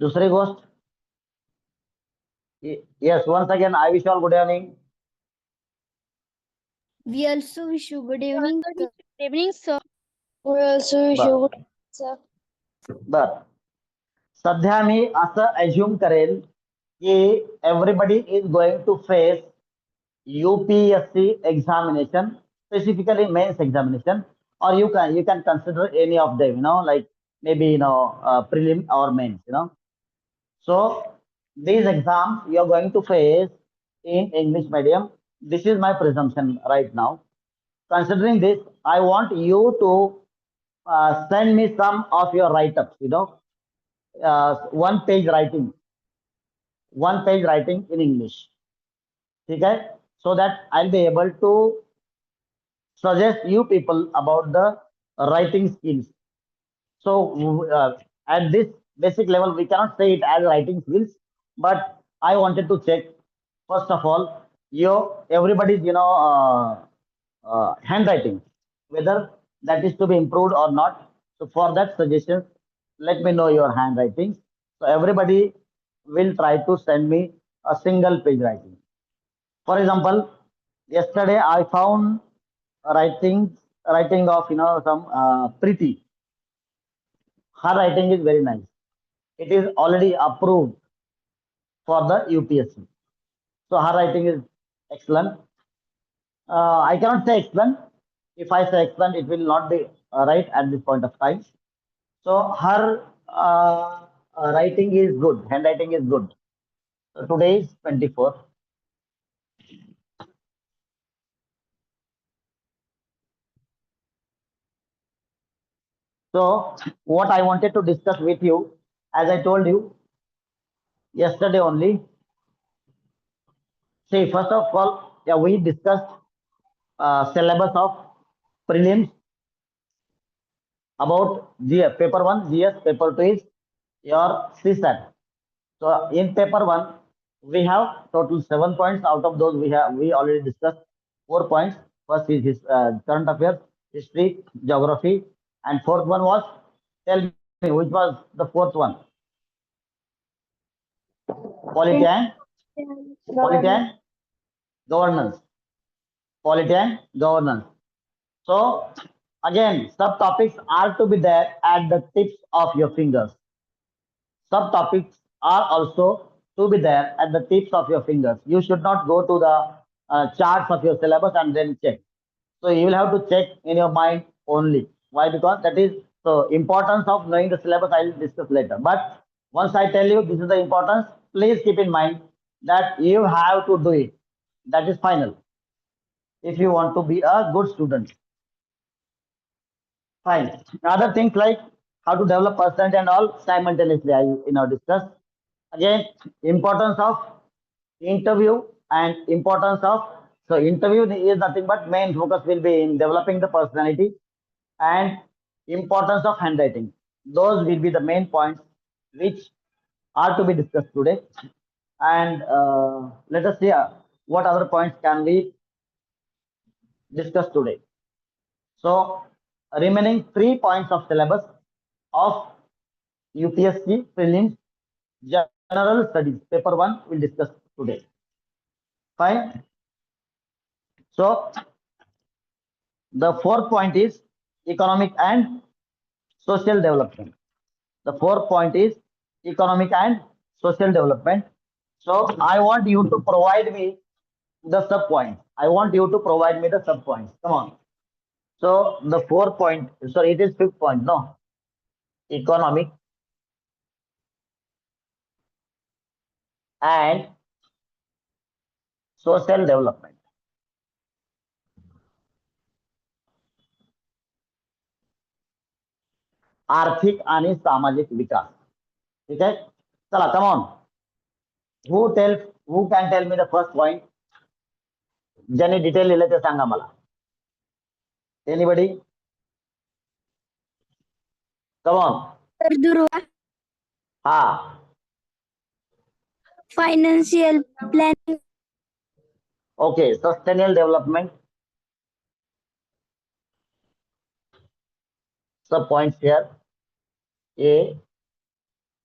दुसरी गोष्ट, yes, once again I wish you all good evening. We also wish you good evening, sir. Good evening, sir. We also wish you good, sir. बर, सध्या मी असं assume करेल की everybody is going to face UPSC examination, specifically mains examination, or you can consider any of them, like maybe prelim or mains, So these exams you are going to face in English medium. This is my presumption right now. Considering this, I want you to send me some of your write-ups, one page writing in English. Okay? So that I'll be able to suggest you people about the writing skills. So at this basic level, we cannot say it as writing skills, but I wanted to check first of all everybody's handwriting, whether that is to be improved or not. So for that suggestions, let me know your handwriting. So everybody will try to send me a single page writing. For example, yesterday I found writing of some Preeti. Her writing is very nice. It is already approved for the UPSC. So her writing is excellent. I cannot say excellent. If I say excellent, it will not be right at this point of time. So her writing is good. Handwriting is good. So today is 24th. So what I wanted to discuss with you, as I told you yesterday only. See, first of all, yeah, we discussed syllabus of prelims about GF. Paper 1 GS, paper 2 is your CSAT. So in paper 1, we have total 7 points. Out of those, we already discussed 4 points. First is his current affairs, history, geography, and fourth one was, tell me which was the fourth one? Polity and governance. Polity and governance. So again, subtopics are to be there at the tips of your fingers. Subtopics are also to be there at the tips of your fingers. You should not go to the charts of your syllabus and then check. So you will have to check in your mind only. Why? Because that is the importance of knowing the syllabus. I will discuss later. But once I tell you this is the importance, please keep in mind that you have to do it. That is final. If you want to be a good student. Fine. Other things like how to develop personality and all simultaneously I discuss. Again, importance of interview and importance of, so interview is nothing but main focus will be in developing the personality and importance of handwriting. Those will be the main points which are to be discussed today. And let us see what other points can we discuss today. So remaining 3 points of syllabus of UPSC prelims general studies paper 1 will discuss today. Fine. So the fourth point is economic and social development. The fourth point is economic and social development. So I want you to provide me the sub points. I want you to provide me the sub points. Come on. So the 4th point, sorry, it is 5th point. No, economic and social development. आर्थिक आणि सामाजिक विकास. ठीक आहे, चला come on. Who can tell me the first point? ज्यांनी detail लिहिले ते सांगा मला. एनीबडी? Come on. हा, Financial planning. Okay. Sustainable development. Sub points here. A.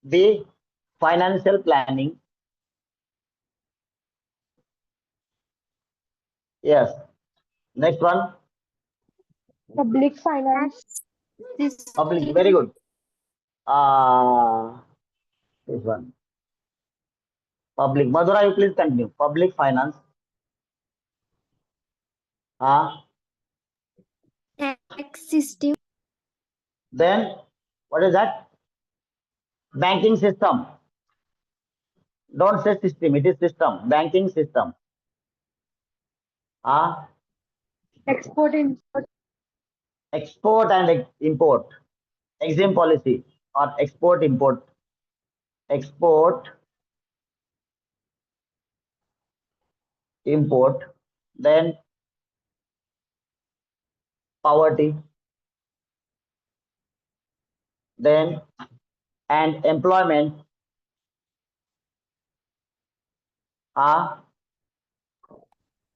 B. Financial planning. Yes. Next one. Public finance. Public. Very good. This one. Public. Madhura, you please continue. Public finance. Tax system. Then what is that? Banking system. Don't say system. It is system. Banking system. Export import. Export and import. Exim policy or export import. Export import. Then poverty. Then and employment.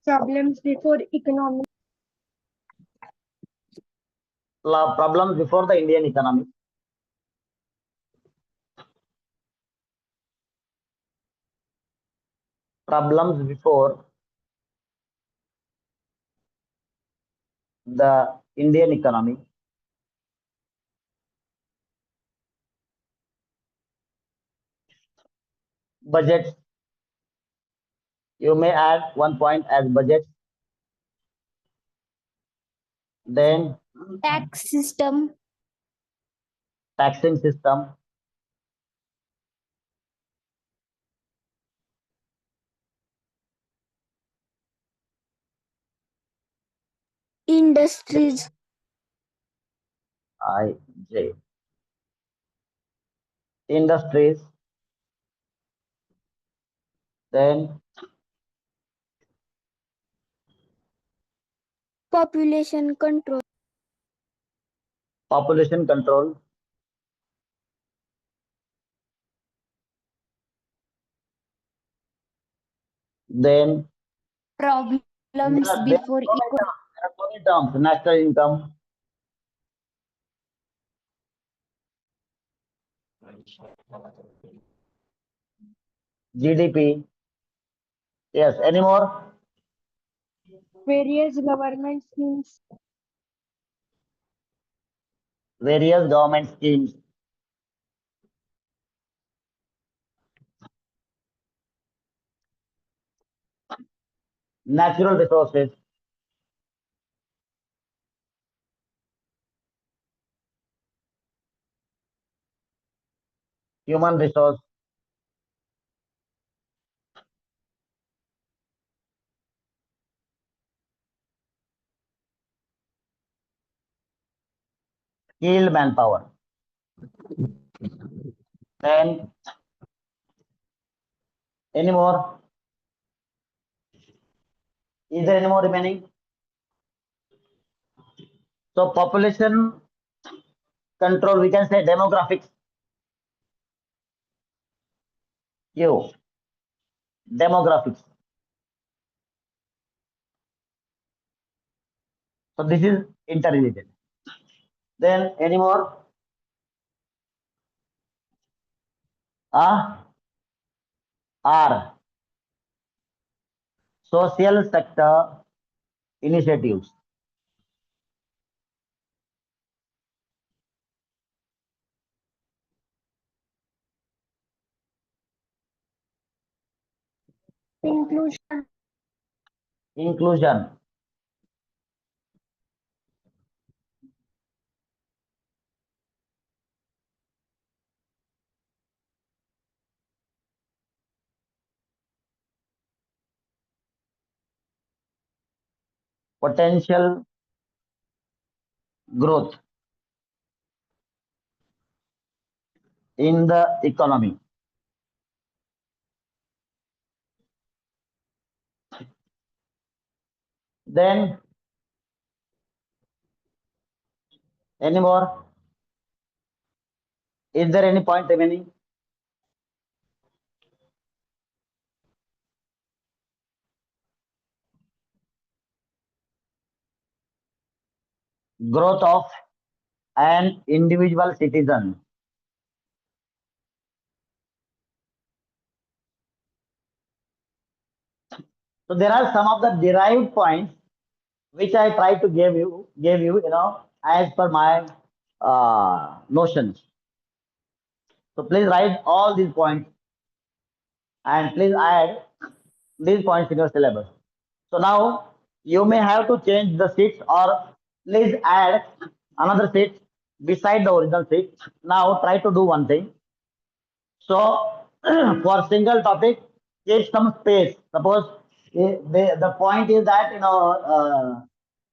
Problems before economic. Problems before the Indian economy. Problems before the Indian economy. Budgets. You may add 1 point as budgets. Then Tax system. taxing system. Industries. IJ. Industries. Then Population control. population control. Then Problems there before are so many terms. National income. GDP. Yes. Any more? Various government schemes. Various government schemes. Natural resources. Human resource. Skilled manpower. Then any more? Is there any more remaining? So population control, we can say demographics. Q. Demographics. So this is interrelated. Then any more? R. Social sector initiatives. Inclusion. Inclusion. Potential growth in the economy. Then any more? Is there any point remaining? Growth of an individual citizen. So there are some of the derived points which I try to give you, as per my notions. So please write all these points and please add these points in your syllabus. So now you may have to change the seats or please add another seat beside the original seat. Now try to do one thing. So for single topic, keep some space. Suppose the point is that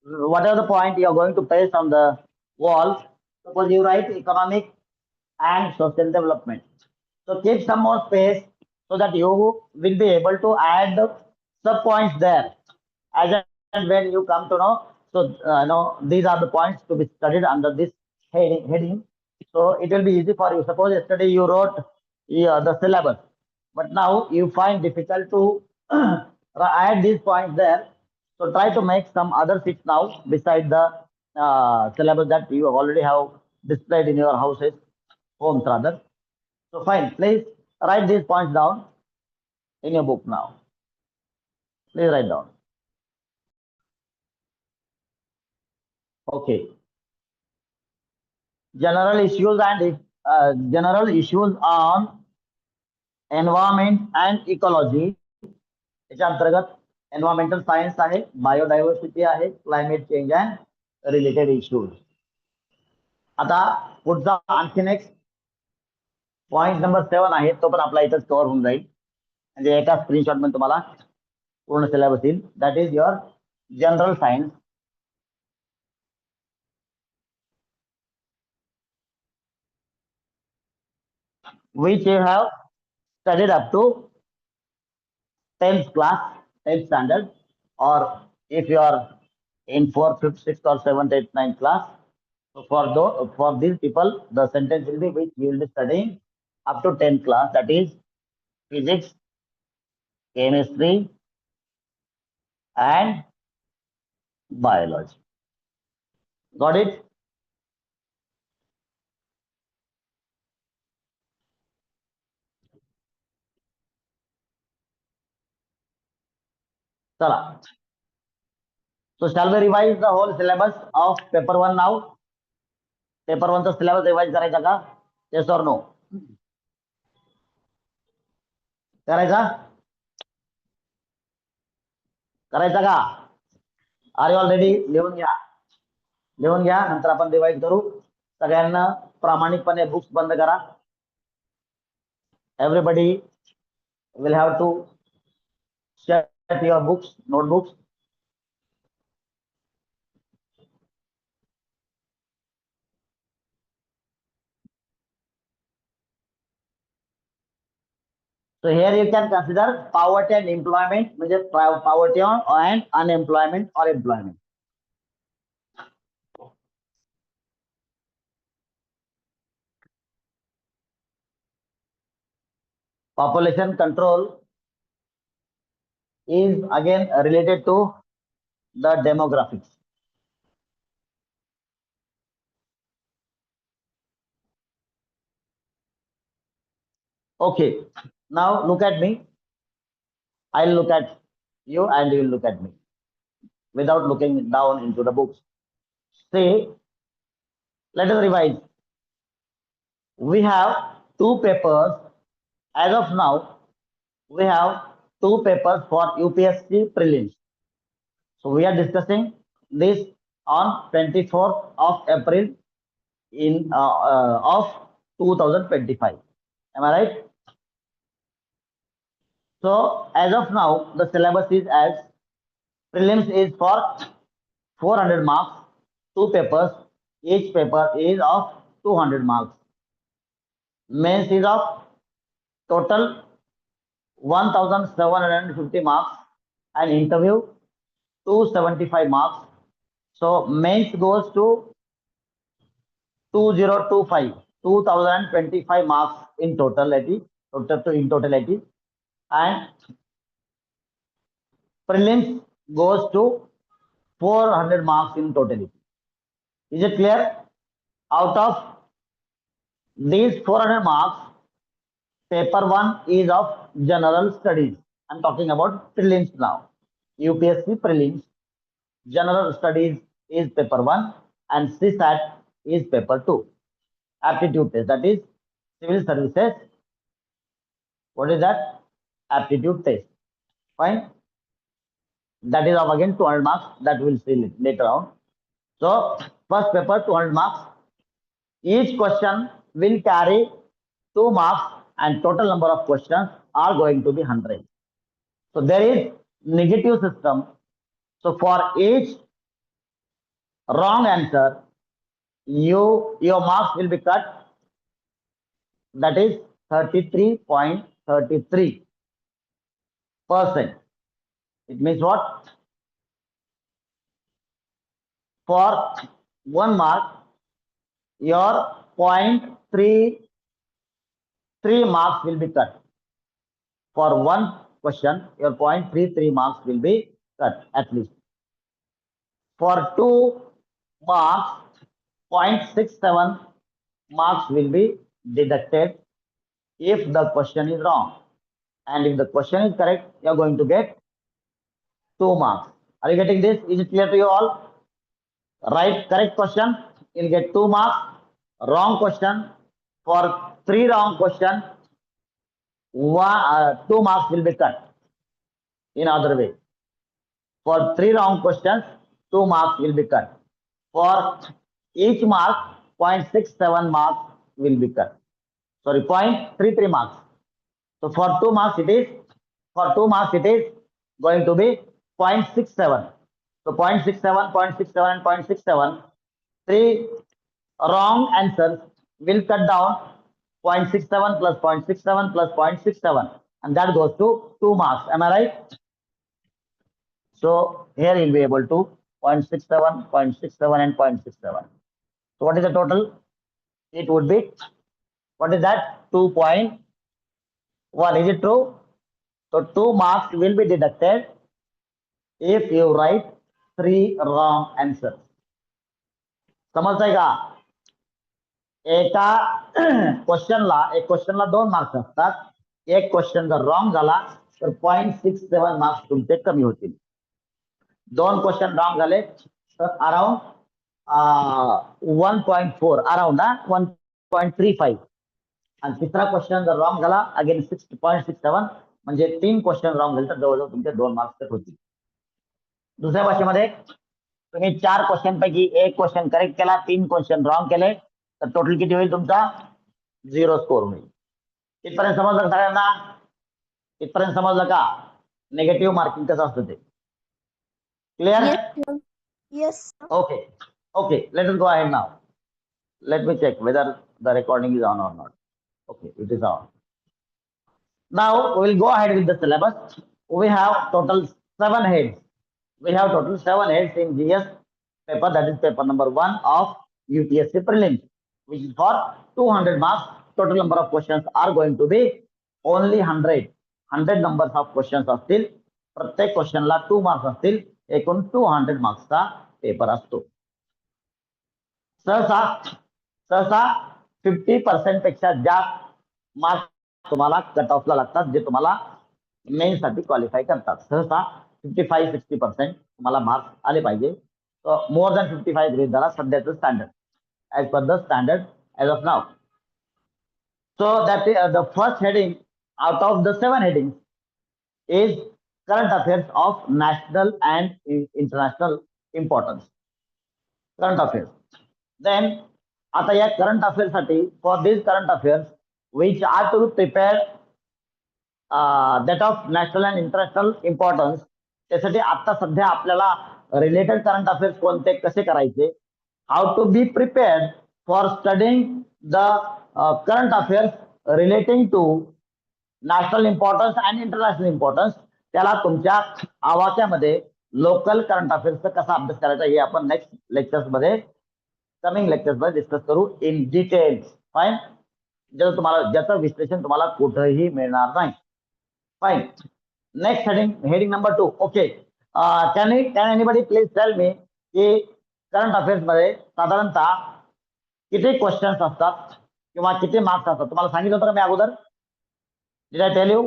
whatever the point you are going to paste on the wall. Suppose you write economic and social development. So keep some more space so that you will be able to add the sub points there. As and when you come to know, so these are the points to be studied under this heading. So it will be easy for you. Suppose yesterday you wrote the syllabus, but now you find difficult to add these points there. So try to make some other sheets now beside the syllabus that you already have displayed in your houses, homes rather. So fine, please write these points down in your book now. Please write down. Okay. General issues on environment and ecology. याच्या अंतर्गत environmental science आहे, biodiversity आहे, climate change and related issues. आता पुढचा आणखीन एक point number 7 आहे, तो पण आपला इथंच कव्हर होऊन जाईल. म्हणजे एका स्क्रीनशॉट मध्ये तुम्हाला पूर्ण सिलेबस येईल. That is your general science. which you have studied up to 10th class, 10th standard, or if you are in 4th, 5th, 6th, or 7th, 8th, 9th class. So for these people, the sentence will be which we will be studying up to 10th class. That is physics, chemistry, and biology. Got it? Chala. So shall we revise the whole syllabus of paper 1 now? Paper 1 चा syllabus revise करायचा का? Yes or no? करायचा? करायचा का? Are you all ready? लिहून घ्या. लिहून घ्या, नंतर आपण रिवाइज करू. सगळ्यांना प्रामाणिकपणे बुक्स बंद करा. Everybody will have to shut your books, notebooks. So here you can consider poverty and employment, म्हणजे poverty and unemployment or employment. Population control is again related to the demographics. Okay, now look at me. I'll look at you and you'll look at me without looking down into the books. See, let us revise. We have two papers. As of now, we have two papers for UPSC prelims. So we are discussing this on 24th of April of 2025. Am I right? So as of now, the syllabus is as prelims is for 400 marks, two papers. Each paper is of 200 marks. Mains is of total 1750 marks and interview 275 marks. So mains goes to 2025 marks in totality, and prelims goes to 400 marks in totality. Is it clear? Out of these 400 marks, paper 1 is of general studies. I'm talking about prelims now. UPSC prelims, general studies is paper 1 and CSAT is paper 2. Aptitude test, that is civil services. What is that? Aptitude test. Fine. That is of again 200 marks, that we'll see later on. So first paper 200 marks. Each question will carry 2 marks and total number of questions are going to be 100. So there is negative system. So for each wrong answer, your marks will be cut. That is 33.33%. It means what? For 1 mark, your 0.33 marks will be cut. For 1 question, your 0.33 marks will be cut at least. For 2 marks, 0.67 marks will be deducted if the question is wrong. And if the question is correct, you are going to get 2 marks. Are you getting this? Is it clear to you all? Right, correct question, you'll get 2 marks. Wrong question, for 3 wrong questions, 2 marks will be cut. In other way, for 3 wrong questions, 2 marks will be cut. For each mark, 0.67 marks will be cut. Sorry, 0.33 marks. So for 2 marks it is going to be 0.67. So 0.67, 0.67 and 0.67. 3 wrong answers will cut down 0.67 plus 0.67 plus 0.67, and that goes to 2 marks. Am I right? So here you'll be able to 0.67, 0.67 and 0.67. So what is the total? It would be, what is that? 2.1. Is it true? So 2 marks will be deducted if you write 3 wrong answers. समजताय का? एका क्वेश्चनला 2 marks असतात. एक question जर wrong झाला तर 0.67 marks तुमचे कमी होतील. 2 क्वेश्चन रॉंग झाले तर अराउंड 1.4 अराउंड 1.35. आणि तिसरा क्वेश्चन जर रॉंग झाला अगेन 6.67, म्हणजे 3 क्वेश्चन रॉंग झाले तर जवळजवळ तुमचे 2 मार्क्स कट होतील. दुसऱ्या भाषेमध्ये तुम्ही 4 क्वेश्चन पैकी 1 क्वेश्चन करेक्ट केला, 3 क्वेश्चन रॉंग केले तर टोटल किती होईल तुमचा? 0 स्कोर होईल. इथपर्यंत समजलं सगळ्यांना? इथपर्यंत समजलं का निगेटिव्ह मार्किंग कसं असतं ते? Clear? Yes. Okay, let us go ahead now. Let me check whether the recording is on or not. Okay, it is on. Now we will go ahead with the syllabus. We have total 7 heads. We have total 7 heads in GS paper, that is paper number 1 of UPSC prelims, which is for 200 marks. Total number of questions are going to be only 100. 100 numbers of questions असतील. प्रत्येक क्वेश्चनला 2 marks असतील. एकूण 200 मार्क्सचा paper असतो. सहसा 50% पेक्षा जास्त marks तुम्हाला cut ऑफला लागतात, जे तुम्हाला मेन साठी क्वालिफाय करतात. सहसा 55-60% तुम्हाला मार्क्स आले पाहिजे. मोर दॅन 55 ग्रेड झाला सध्याचं standard, as per the standard as of now. So that the first heading out of the 7 headings is current affairs of national and international importance. Current affairs. Then आता या current affairs साठी, for these current affairs which are to be prepared that of national and international importance, त्यासाठी आता सध्या आपल्याला related current affairs कोणते कसे करायचे, how to be prepared for studying the current affairs relating to national importance and international importance, त्याला तुमच्या आवाक्यामध्ये local current अफेअर्सचा कसा अभ्यास करायचा हे आपण नेक्स्ट लेक्चर्समध्ये, कमिंग लेक्चर्समध्ये डिस्कस करू इन डिटेल्स. फाईन. ज्याचं विश्लेषण तुम्हाला कुठेही मिळणार नाही. Fine. Next heading number 2. Okay, can anybody please tell me की करंट अफेअर्स मध्ये साधारणतः किती क्वेश्चन्स असतात किंवा किती मार्क्स असतात? तुम्हाला सांगितलं होतं का मी अगोदर? Did I tell you?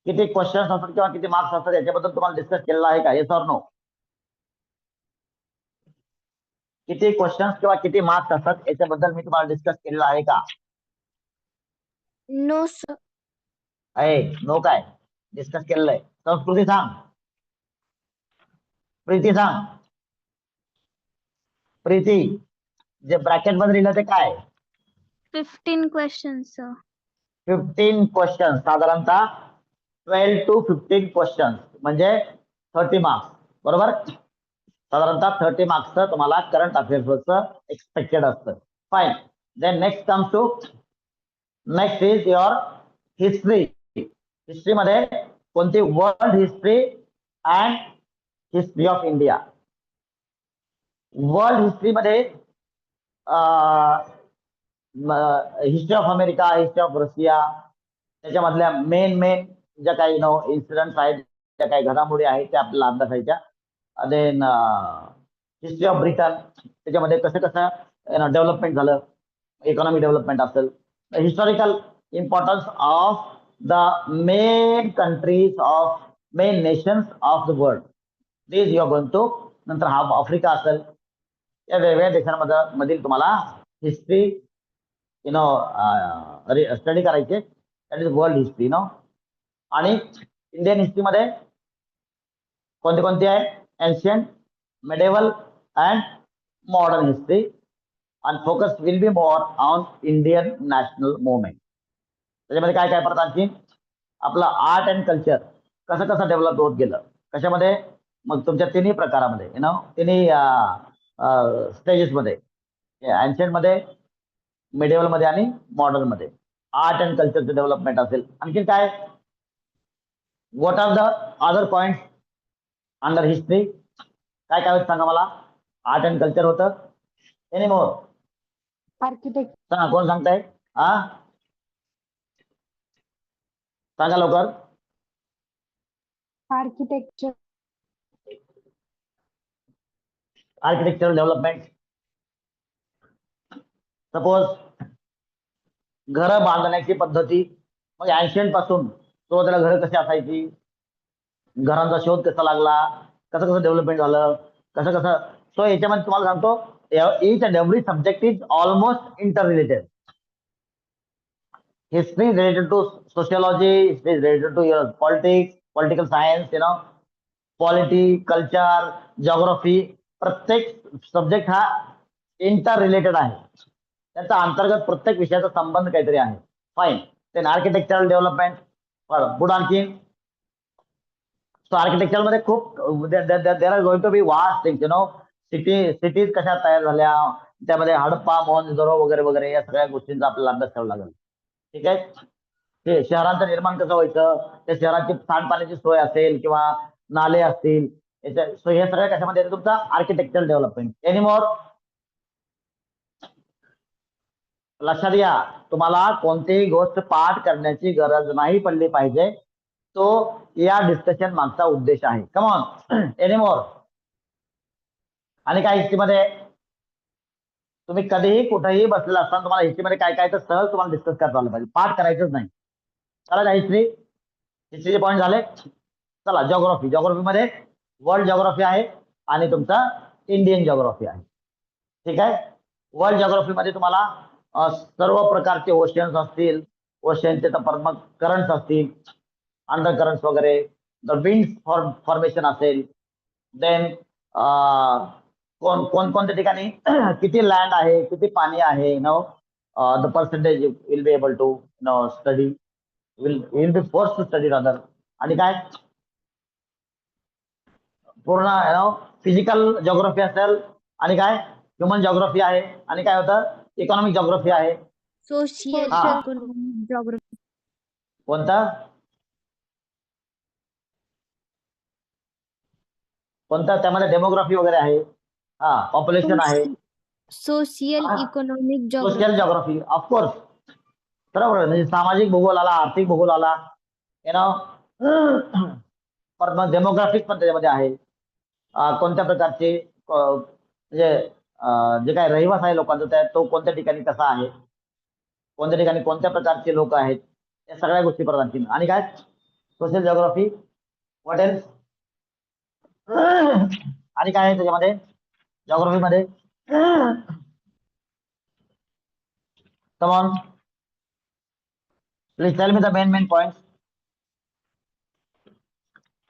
किती क्वेश्चन्स असतात किंवा किती मार्क्स असतात याच्याबद्दल तुम्हाला डिस्कस केलेला आहे का? Yes or no? किती क्वेश्चन्स किंवा किती मार्क्स असतात याच्याबद्दल मी तुम्हाला डिस्कस केलेला आहे का? No sir. आहे नो काय डिस्कस केलेलं आहे? संस्कृती सांग, प्रीती सांग. प्रीती, जे ब्रॅकेट मध्ये लिहिलं ते काय? 15 questions, sir. 15 क्वेश्चन, साधारणतः 12 to 15 क्वेश्चन म्हणजे 30 मार्क्स, बरोबर? साधारणतः 30 मार्क्सचं तुम्हाला करंट अफेअर्सचं एक्सपेक्टेड असतं. Fine. Then next comes to next is your history. हिस्ट्रीमध्ये कोणती? World history and history of India. World हिस्ट्रीमध्ये history of America, history of Russia, त्याच्यामधल्या मेन ज्या काही इन्सिडेंट्स आहेत, ज्या काही घडामोडी आहेत त्या आपल्याला अभ्यासायच्या. देन हिस्ट्री ऑफ ब्रिटन, त्याच्यामध्ये कसं डेव्हलपमेंट झालं, इकॉनॉमिक डेव्हलपमेंट असेल. Historical importance of the main countries of main nations of the world, this you are going to. नंतर हा आफ्रिका असेल, या वेगवेगळ्या देशांमध्ये मधील तुम्हाला हिस्ट्री स्टडी करायचे. That is world history. आणि इंडियन हिस्ट्रीमध्ये कोणते कोणते आहे? Ancient, medieval and modern history. आणि focus will be more on Indian national movement. त्याच्यामध्ये काय काय परत आणखी? आपलं आर्ट अँड कल्चर कसं कसं डेव्हलप होत गेलं, कशामध्ये? मग तुमच्या तिन्ही प्रकारामध्ये, तिन्ही स्टेजेसमध्ये, एन्शियंट मध्ये, मेडिवल मध्ये आणि मॉडर्न मध्ये आर्ट अँड कल्चरचं डेव्हलपमेंट असेल. आणखी काय? What are the other point under history? काय काय होतं सांगा मला. आर्ट अँड कल्चर होतं. Any more? आर्किटेक्ट, सांगा, कोण सांगताय? सांगा लवकर. Architecture, architectural development. सपोज घरं बांधण्याची पद्धती, मग एन्शियंट पासून सुरुवातीला घरं कशी असायची, घरांचा शोध कसा लागला, कसं कसं डेव्हलपमेंट झालं, कसं कसं. सो याच्यामध्ये तुम्हाला सांगतो, each and every subject is almost interrelated. History is related to sociology, history is related to your politics, political science, polity, culture, geography. प्रत्येक सब्जेक्ट हा इंटर रिलेटेड आहे. त्याचा अंतर्गत प्रत्येक विषयाचा संबंध काहीतरी आहे. फाईन. Then architectural development. पुढे आणखी सो आर्किटेक्चर मध्ये खूप there are going to be vast things. Cities कशा तयार झाल्या, त्यामध्ये हडप्पा, मोहनजोदडो वगैरे वगैरे या सगळ्या गोष्टींचा आपल्याला अभ्यास करावा लागेल. ठीक आहे. ते शहरांचं निर्माण कसं व्हायचं, त्या शहराची सांडपाण्याची सोय असेल किंवा नाले असतील, सो हे सगळ्या कशामध्ये येतं? तुमचा आर्किटेक्चरल डेव्हलपमेंट. Any more? लक्षात घ्या, तुम्हाला कोणतीही गोष्ट पाठ करण्याची गरज नाही पडली पाहिजे, तो या डिस्कशन मागचा उद्देश आहे. कम ऑन. Any more? आणि काय हिस्ट्रीमध्ये तुम्ही कधीही कुठेही बसलेला असताना तुम्हाला हिस्ट्रीमध्ये काय काय तर सहज तुम्हाला डिस्कस करता आलं पाहिजे, पाठ करायचंच नाही. चला हिस्ट्रीचे पॉईंट झाले. चला जिओग्राफी. जिओग्राफीमध्ये वर्ल्ड जिओग्राफी आहे आणि तुमचा इंडियन जिओग्राफी आहे. ठीक आहे. वर्ल्ड जिओग्राफीमध्ये तुम्हाला सर्व प्रकारचे ओशन्स असतील, ओशनचे तर मग करंट्स असतील, अंडर करंट्स वगैरे, द विंड फॉर्मेशन असेल. देन कोणत्या ठिकाणी किती लँड आहे, किती पाणी आहे, the percentage will be able to study, will be force to study rather. आणि काय पूर्ण फिजिकल जिओग्राफी असेल, आणि काय ह्युमन जिओग्राफी आहे, आणि काय होतं इकॉनॉमिक जिओग्राफी आहे. Social हा. economic geography. कोणता कोणता त्यामध्ये डेमोग्राफी वगैरे आहे. पॉप्युलेशन आहे. Social economic social geography. Geography of course. बरोबर. म्हणजे सामाजिक भूगोल आला, आर्थिक भूगोल आला, परत मग डेमोग्राफिक पण त्याच्यामध्ये आहे. कोणत्या प्रकारचे म्हणजे जे काही रहिवास आहे लोकांचा तो कोणत्या ठिकाणी कसा आहे, कोणत्या ठिकाणी कोणत्या प्रकारचे लोक आहेत, या सगळ्या गोष्टी परत आणखी. आणि काय सोशल जिओग्राफी, व्हॉट एल्स? आणि काय आहे त्याच्यामध्ये जिओग्राफी मध्ये? Come on, please tell me the main points.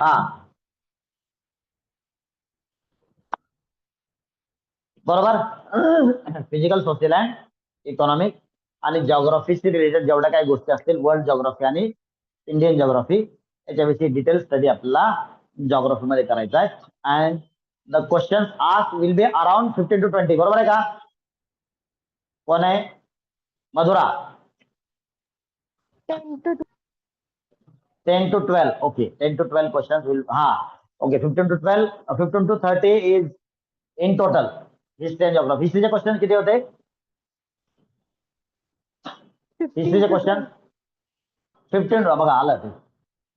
हा, बरोबर. फिजिकल, सोशल अँड इकॉनॉमिक आणि जिओग्राफीशी रिलेटेड जेवढ्या काही गोष्टी असतील, वर्ल्ड जिओग्राफी आणि इंडियन जिओग्राफी, याच्याविषयी डिटेल स्टडी आपल्याला जिओग्राफी मध्ये करायचा आहे. And the question ask will be around 15 to 20. बरोबर आहे का? कोण आहे? मधुरा. 10 to 10 to 12. Okay, 10 to 12 questions will. Okay, 15 to 12, 15 to 30 is in total. History and geography. हिस्ट्रीचे क्वेश्चन किती होते? 15 हिस्ट्रीचे to क्वेश्चन 15. बघा आलं ते.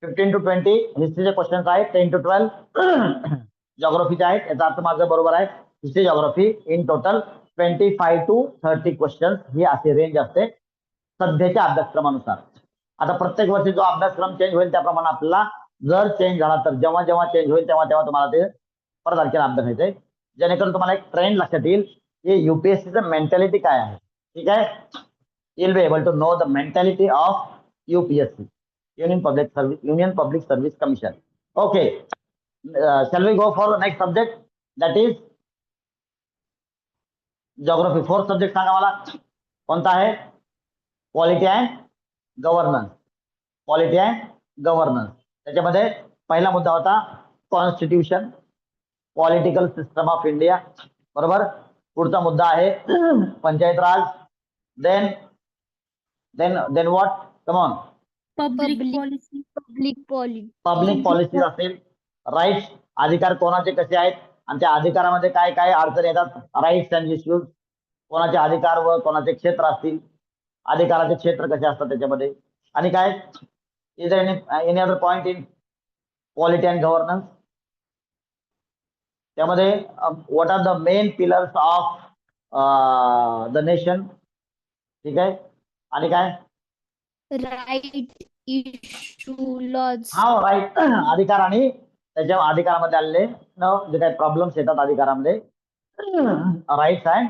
15 to 20 हिस्ट्रीचे क्वेश्चन आहेत. 10 to 12 जिओग्राफीचे आहेत. याचा अर्थ माझं बरोबर आहे. History geography in total 25 to 30 question ही अशी रेंज असते सध्याच्या अभ्यासक्रमानुसार. आता प्रत्येक वर्षी जो अभ्यासक्रम चेंज होईल त्याप्रमाणे आपल्याला जर चेंज झाला तर जेव्हा जेव्हा चेंज होईल तेव्हा तेव्हा तुम्हाला ते परत आणखी अभ्यास आहे, जेणेकरून तुम्हाला एक ट्रेंड लक्षात येईल की युपीएससीचं मेंटॅलिटी काय आहे. ठीक आहे, you'll be able to know the mentality of UPSC, Union Public Service Commission. Okay, shall we go for the next subject, that is geography. Fourth subject सांगा मला कोणता आहे? Polity and governance. Polity and governance त्याच्यामध्ये पहिला मुद्दा होता constitution, political system of India. बरोबर. पुढचा मुद्दा आहे panchayat raj. Then what? Come on. Public policy असेल. राईट्स, अधिकार कोणाचे कसे आहेत आणि त्या अधिकारामध्ये काय काय अडचणी येतात. राईट्स अँड इश्यूज, कोणाचे अधिकार व कोणाचे क्षेत्र असतील, अधिकाराचे क्षेत्र कसे असतात त्याच्यामध्ये. आणि काय is any other point in polity and governance? त्यामध्ये what are the main pillars of the nation. ठीक आहे. आणि काय? Right, issue, laws. हा, राईट. अधिकार आणि त्याच्या अधिकारामध्ये आलेले जे काही प्रॉब्लेम्स येतात अधिकारामध्ये, rights and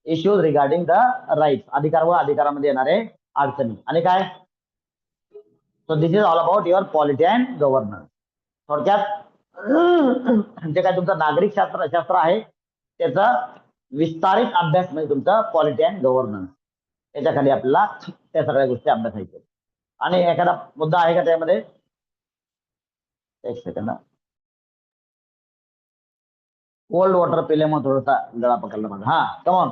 issues regarding the rights, अधिकार व अधिकारामध्ये येणारे अडचणी. आणि काय? So this is all about your polity and governance. थोडक्यात जे काय तुमचं नागरिक शास्त्र आहे त्याचा विस्तारित अभ्यास म्हणजे तुमचा पॉलिटी अँड गव्हर्नन्स. याच्याखाली आपल्याला त्या सगळ्या गोष्टी अभ्यासायच्या. आणि एखादा मुद्दा आहे का त्यामध्ये? एक सेकंड. कोल्ड वॉटर पिल्यामुळे थोडासा गळा पकडला माझा. हा, come on.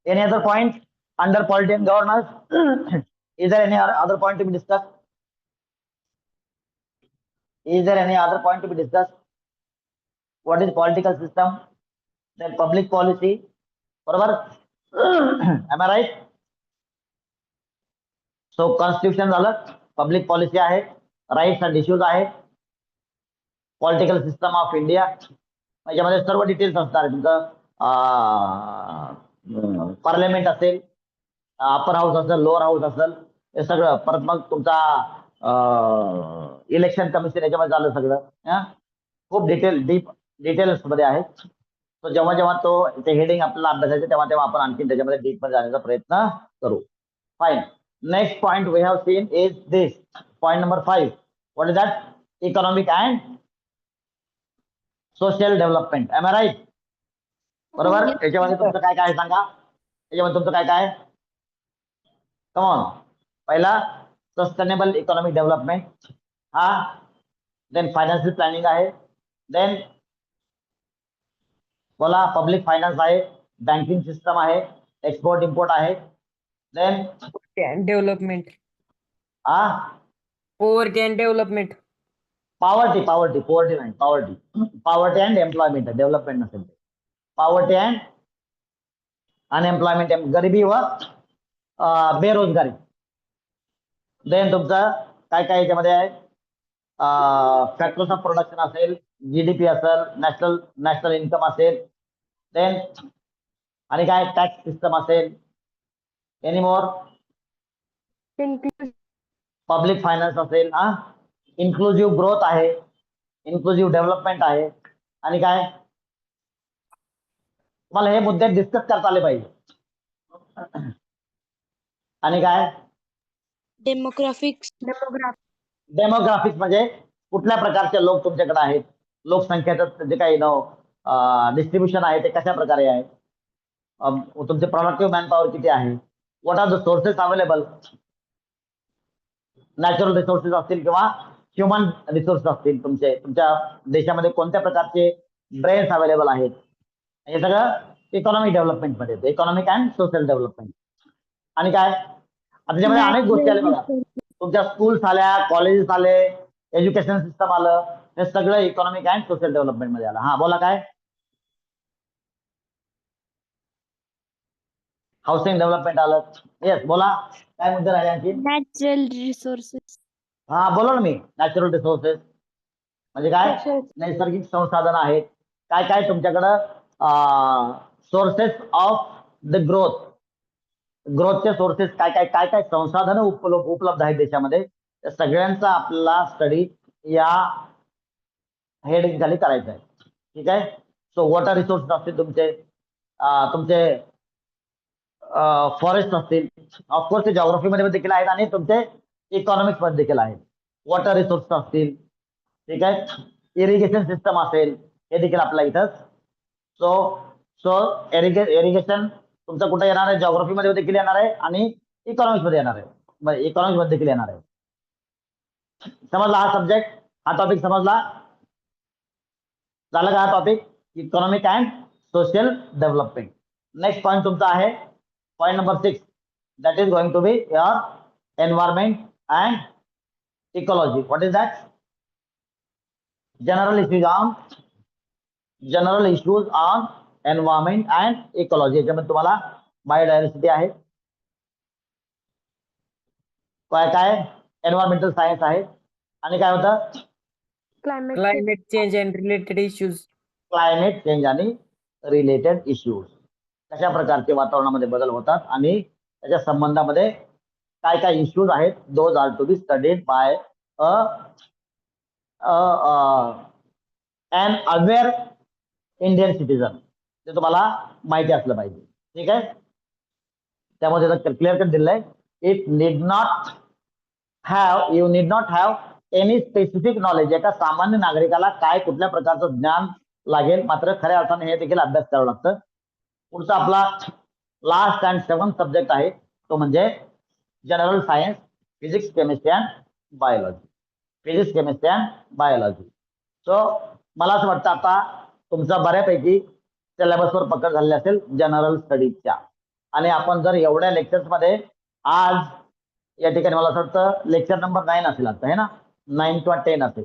Any other point under polity and governance? Is there any other point to be discuss? Is there any other point to be discussed? What is political system? Then public policy. बरोबर? Am I right? So constitution झालं, public policy आहे, rights and issues आहे, political system of India. याच्यामध्ये सर्व details असणार. तुमचं parliament असेल, अपर house असेल, lower house असेल, हे सगळं. परत मग तुमचा इलेक्शन कमिशन याच्यामध्ये झालं सगळं. खूप डीप डिटेल्स मध्ये आहे. तो जेव्हा जेव्हा तो ते हेडिंग आपल्याला अभ्यासायचं तेव्हा तेव्हा आपण आणखी त्याच्यामध्ये डीप मध्ये जाण्याचा प्रयत्न करू. Fine. Next point we have seen is this point number 5. What is that? Economic and social development. Am I right? बरोबर. याच्यामध्ये तुमचं काय काय सांगा. याच्यामध्ये तुमचं काय काय? Come on. पहिला sustainable economic development. Then financial planning आहे. देन बोला पब्लिक फायनान्स आहे, बँकिंग सिस्टम आहे, एक्सपोर्ट इम्पोर्ट आहे. Then development, poverty and development. Poverty नाही, पॉवर्टी अँड एम्प्लॉयमेंट. डेव्हलपमेंट नसेल ते. पॉवर्टी अँड अनएम्प्लॉयमेंट, गरिबी व बेरोजगारी. देन तुमचं काय काय याच्यामध्ये आहे? फॅक्टर्स ऑफ प्रोडक्शन असेल, जीडीपी असेल, नॅशनल इन्कम असेल. देन आणि काय? टॅक्स सिस्टम असेल. Any more? पब्लिक फायनान्स असेल, इन्क्लुझिव्ह ग्रोथ आहे, इन्क्लुझिव्ह डेव्हलपमेंट आहे, आणि काय तुम्हाला हे मुद्दे डिस्कस करता आले पाहिजे. आणि काय डेमोग्राफिक्स डेमोग्राफिक्स म्हणजे कुठल्या प्रकारचे लोक तुमच्याकडे आहेत, लोकसंख्येचं जे काही डिस्ट्रीब्युशन आहे ते कशा प्रकारे आहे, तुमचे प्रोडक्टिव्ह मॅन पॉवर किती आहे, what are the sources available, natural resources असतील किंवा ह्युमन रिसोर्सेस असतील, तुमच्या देशामध्ये कोणत्या प्रकारचे ब्रेन्स अवेलेबल आहेत, हे सगळं इकॉनॉमिक डेव्हलपमेंट मध्ये येतं, इकॉनॉमिक अँड सोशल डेव्हलपमेंट. आणि काय आता त्याच्यामध्ये अनेक गोष्टी आल्या बघा, तुमच्या स्कूल्स आल्या, कॉलेजेस आले, एज्युकेशन सिस्टम आलं, हे सगळं इकॉनॉमिक अँड सोशल डेव्हलपमेंट मध्ये आलं. बोला काय हाऊसिंग डेव्हलपमेंट आलं. येस बोला काय मुद्दे राहिले आणखी. Natural resources. बोला ना मी. नॅचरल रिसोर्सेस म्हणजे काय नैसर्गिक संसाधन आहेत, काय काय तुमच्याकडं सोर्सेस ऑफ द ग्रोथचे सोर्सेस काय काय काय काय संसाधनं उपलब्ध आहेत देशामध्ये, त्या सगळ्यांचा आपल्याला स्टडी या हेडिंग खाली करायचा आहे. ठीक आहे. सो वॉटर रिसोर्सेस असतील तुमचे फॉरेस्ट असतील, ऑफकोर्स ते जॉग्राफीमध्ये देखील आहेत आणि तुमचे इकॉनॉमिक्स मध्ये देखील आहेत. वॉटर रिसोर्सेस असतील, ठीक आहे, इरिगेशन सिस्टम असेल, हे देखील आपल्या इथं. सो सो इरिगेशन तुमचं कुठे येणार आहे, जॉग्राफी मध्ये देखील येणार आहे आणि इकॉनॉमिक्स मध्ये येणार आहे, इकॉनॉमिक्स मध्ये देखील येणार आहे. समजला हा सब्जेक्ट, हा टॉपिक समजला, झालं का हा topic economic and social development. Next point तुमचा आहे point number 6, that is going to be your environment and ecology. What is that? General issues on environment and ecology. याच्यामध्ये तुम्हाला बायोडायव्हर्सिटी आहे, काय एन्व्हायरमेंटल सायन्स आहे, आणि काय होतं climate change and related issues. Climate change आणि रिलेटेड इश्यूज, कशा प्रकारचे वातावरणामध्ये बदल होतात आणि त्याच्या संबंधामध्ये काय काय इश्यूज आहेत, those are to be studied by an aware Indian citizen. ते तुम्हाला माहिती असलं पाहिजे. ठीक आहे. त्यामध्ये क्लिअर कट दिलंय, you need not have any specific knowledge. एका सामान्य नागरिकाला काय कुठल्या प्रकारचं ज्ञान लागेल, मात्र खऱ्या अर्थाने हे देखील अभ्यास करावा लागतं. पुढचा आपला लास्ट अँड 7th सब्जेक्ट आहे तो म्हणजे general science, physics, chemistry and biology. So मला असं वाटतं आता तुमचा बऱ्यापैकी सिलेबसवर पकड झालेली असेल जनरल स्टडीजच्या. आणि आपण जर एवढ्या लेक्चर्स मध्ये आज या ठिकाणी मला असं वाटतं लेक्चर नंबर 9 असेल आता, है ना, 9 किंवा 10 असेल,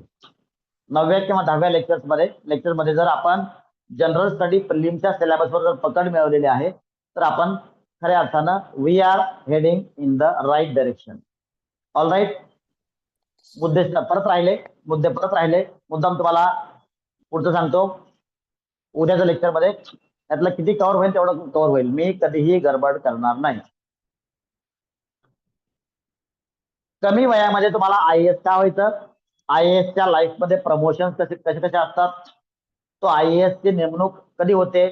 9व्या किंवा 10व्या लेक्चर मध्ये जर आपण जनरल स्टडी प्रिलिमच्या सिलेबसवर जर पकड मिळवलेली आहे तर आपण खऱ्या अर्थानं we are heading in the right direction. All right. मुद्दे परत राहिले, मुद्दाम तुम्हाला पुढचं सांगतो. उद्याच्या लेक्चरमध्ये त्यातलं किती कव्हर होईल तेवढं कव्हर होईल, मी कधीही गडबड करणार नाही. कमी वयामध्ये तुम्हाला IAS का व्हायचं, IASच्या लाईफमध्ये प्रमोशन कसे असतात, तो IAS ची नेमणूक कधी होते,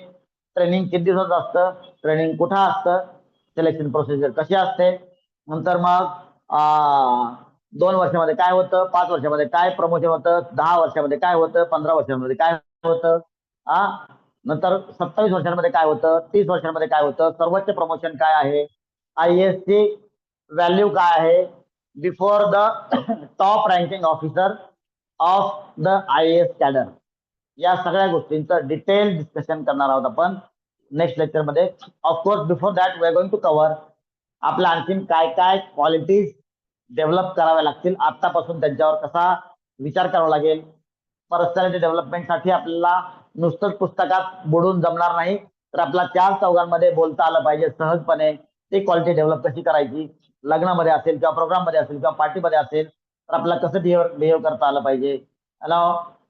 ट्रेनिंग किती दिवसाचं असतं, ट्रेनिंग कुठं असतं, सिलेक्शन प्रोसिजर कशी असते, नंतर मग 2 वर्षामध्ये काय होतं, 5 वर्षामध्ये काय प्रमोशन होतं, 10 वर्षामध्ये काय होतं, 15 वर्षामध्ये काय होतं, नंतर 27 वर्षांमध्ये काय होतं, 30 वर्षांमध्ये काय होतं, सर्वोच्च प्रमोशन काय आहे, IAS ची व्हॅल्यू काय आहे before the top ranking officer of the IAS cadre. या सगळ्या गोष्टींचं डिटेल डिस्कशन करणार आहोत आपण नेक्स्ट लेक्चरमध्ये. Of course before that we are going to cover आपल्या आणखीन काय काय क्वालिटीज डेव्हलप कराव्या लागतील, आतापासून त्यांच्यावर कसा विचार करावा लागेल. पर्सनॅलिटी डेव्हलपमेंटसाठी आपल्याला नुसतंच पुस्तकात बुडून जमणार नाही, तर आपला 4 चौघांमध्ये बोलता आलं पाहिजे सहजपणे. ती क्वालिटी डेव्हलप कशी करायची, लग्नामध्ये असेल किंवा प्रोग्राम मध्ये असेल किंवा पार्टीमध्ये असेल तर आपल्याला कसं बिहेव करता आलं पाहिजे.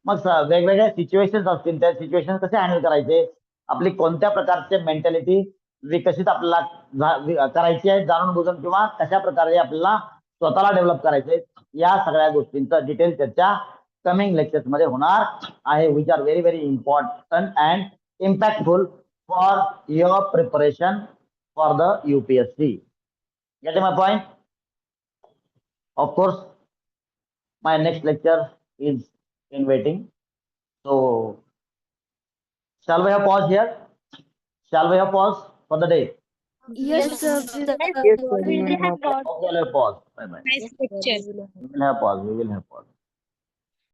मग वेगवेगळ्या सिच्युएशन असतील, त्या सिच्युएशन कसे हँडल करायचे, आपली कोणत्या प्रकारचे मेंटॅलिटी विकसित आपल्याला करायची आहे जाणून बुजून, किंवा कशा प्रकारे आपल्याला स्वतःला डेव्हलप करायचे, या सगळ्या गोष्टींचं डिटेल चर्चा कमिंग लेक्चर्स मध्ये होणार आहे, which are very very important and impactful for your preparation for the UPSC. Getting my point? Of course, my next lecture is in waiting. So, shall we have pause here? Shall we have pause for the day? Yes, sir. Yes, sir. We will have got. Okay, we'll have pause. Bye bye. Nice lecture. We will have pause. We will have pause.